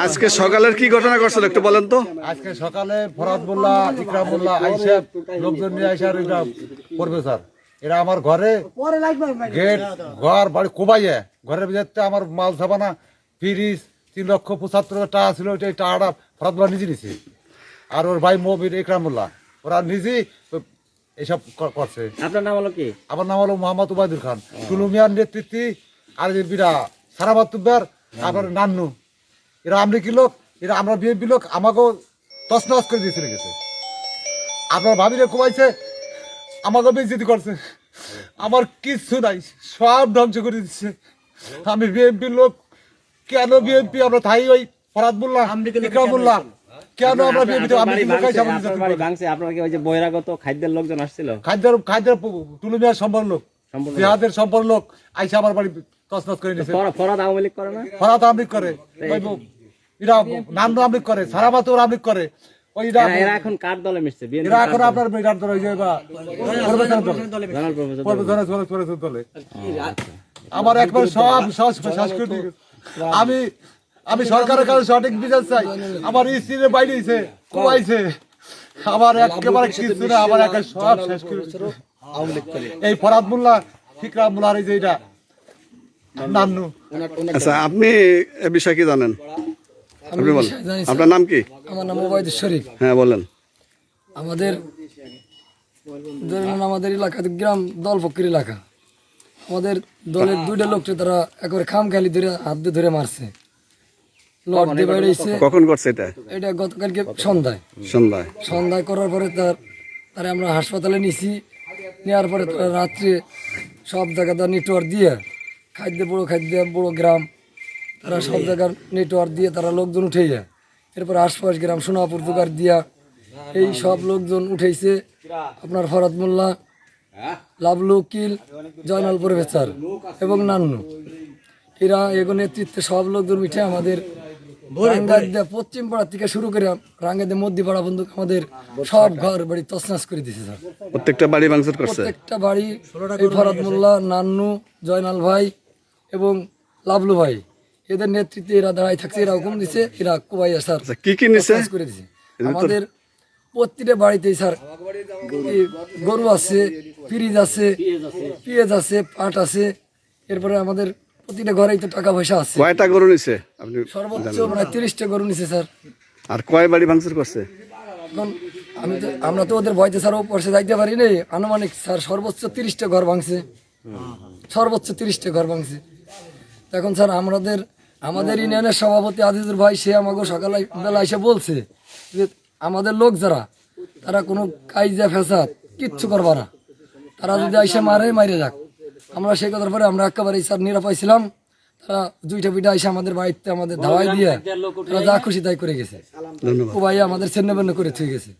আজকে সকালের কি ঘটনা করছিল একটু বলেন তো। আজকে সকালে ফরাদ মোল্লা, ইকরাম মোল্লা আইসা লোকজন নিয়ে আইসা এটা করবে স্যার। এরা আমার ঘরে গেট ঘর বাড়ি কোবাইয়ে ঘরের ভিতরে আমার মাল ছাপানা ফ্রিজ 3,75,000 টাকা ছিল, ওই টাকাটা ফরাদ মোল্লা নিজে নিছে। আর ওর ভাই মবির, ইকরাম মোল্লা, ওরা নিজেই এইসব করছে। আপনার নাম হলো কি? আমার নাম হলো মোহাম্মদ উবায়দুল খান। টুলু মিয়ার নেতৃত্বে আর বিরা সারাবাদ তুব্বার, আপনার নান্নু, এরা আমরিকি লোক, এরা আমরা বিএনপি লোক, আমাকেও তছনছ করে দিয়ে চলে গেছে। আপনার ভাবিরে কোবাইছে, আমাকেও বেইজ্জতি করছে। আমার কিচ্ছু নাই, সব ধ্বংস করে দিচ্ছে। আমি বিএনপি লোক, কেন বিএনপি আমরা থাই ওই ফরাদ মোল্লা, ইকরাম মোল্লা, কেন আমরা বিএনপি বাড়ি ভাঙছে? আপনার কি ওই যে বহিরাগত খাদ্যের লোকজন আসছিল? খাদ্যের টুলু মিয়ার সম্পর্ক লোক, জিহাদের সম্পর্ক লোক আইসা আমার বাড়ি তছনছ করে নিয়েছে। ফরাদ আওয়ামী লীগ করে না? ফরাদ আমলিক করে, এরা নান্নু আমলিক করে, সারাবাত ওর আমলিক করে। এরা এখন কার দলে মিশছে? এরা এখন আপনার মেডার দলে দলে। আমার একবার সব শেষ করে দিয়ে গেছে। আমি সরকারের কাছে সঠিক বিচার চাই। আমার স্ত্রীর বাইরে কুয়াইছে, আমার একেবারে কিছু না, আমার একা সব শেষ করে এই ফরাদ মোল্লা, ইকরাম মোল্লার এই যে এটা নান্নু। আচ্ছা, আপনি এ বিষয়ে কি জানেন? আপনি বলেন, আপনার নাম কি? আমার নাম ওবায়দুল শরীফ। হ্যাঁ বলেন। আমাদের ধরুন আমাদের এলাকা গ্রাম দলপক্ষের এলাকা, আমাদের দলের দুইটা লোককে তারা একবারে খামখেয়ালি ধরে হাত দিয়ে ধরে মারছে। কখন করছে এটা? এটা গতকালকে সন্ধ্যায় করার পরে তারা আমরা হাসপাতালে নিছি। নেওয়ার পরে তারা রাত্রে সব জায়গায় নেটওয়ার্ক দিয়ে খাদ্য বড় গ্রাম, তারা সব জায়গার নেটওয়ার্ক দিয়ে তারা লোকজন উঠে যায়। এরপর আশপাশ গ্রাম সোনাপুর জোগার দিয়া এই সব লোকজন উঠেছে। আপনার ফরাদ মোল্লা, লাবলু কিল, জয়নাল প্রফেসর এবং নান্নু, এরা এগো নেতৃত্বে সব লোকজন উঠে আমাদের পশ্চিম পাড়া থেকে শুরু করে রাঙ্গাদের মধ্যপাড়া বন্ধু আমাদের সব ঘর বাড়ি তছনছ করে দিয়েছে স্যার। প্রত্যেকটা বাড়ি ভাঙচুর করছে। প্রত্যেকটা বাড়ি ফরাদ মোল্লা, নান্নু, জয়নাল ভাই এবং লাবলু ভাই, এদের নেতৃত্বে এরা দাঁড়াই থাকছে। এরা হুকুম দিছে, এরা কুবাইয়া স্যার কি কি নিছে করে দিছে। আমাদের প্রতিটা বাড়িতেই স্যার গরু আছে, ফ্রিজ আছে, পেঁয়াজ আছে, পাট আছে। এরপরে আমাদের প্রতিটা ঘরেই তো টাকা পয়সা আছে। কয়টা গরু নিছে আপনি? সর্বোচ্চ 30টা গরু নিছে স্যার। আর কয় বাড়ি ভাঙচুর করছে? এখন আমরা তো ওদের ভয়তে স্যার ও পয়সা যাইতে পারি নাই। আনুমানিক স্যার সর্বোচ্চ 30টা ঘর ভাঙছে, সর্বোচ্চ 30টা ঘর ভাঙছে। এখন স্যার আমাদের ইউনিয়নের সভাপতি আজিজুর ভাই, সে আমাকে সকালবেলা এসে বলছে যে আমাদের লোক যারা, তারা কোনো কাইজা ফেসাদ কিচ্ছু করবা না, তারা যদি আইসে মারে যাক। আমরা সেই কথার পরে আমরা একেবারে স্যার নিরাপয় ছিলাম। তারা দুইটা পিঠা আইসে আমাদের বাড়িতে আমাদের ধাওয়াই দিয়ে তারা যা খুশি তাই করে গেছে। ও ভাই আমাদের ছেন্নবেন্ন করে থুয়ে গেছে।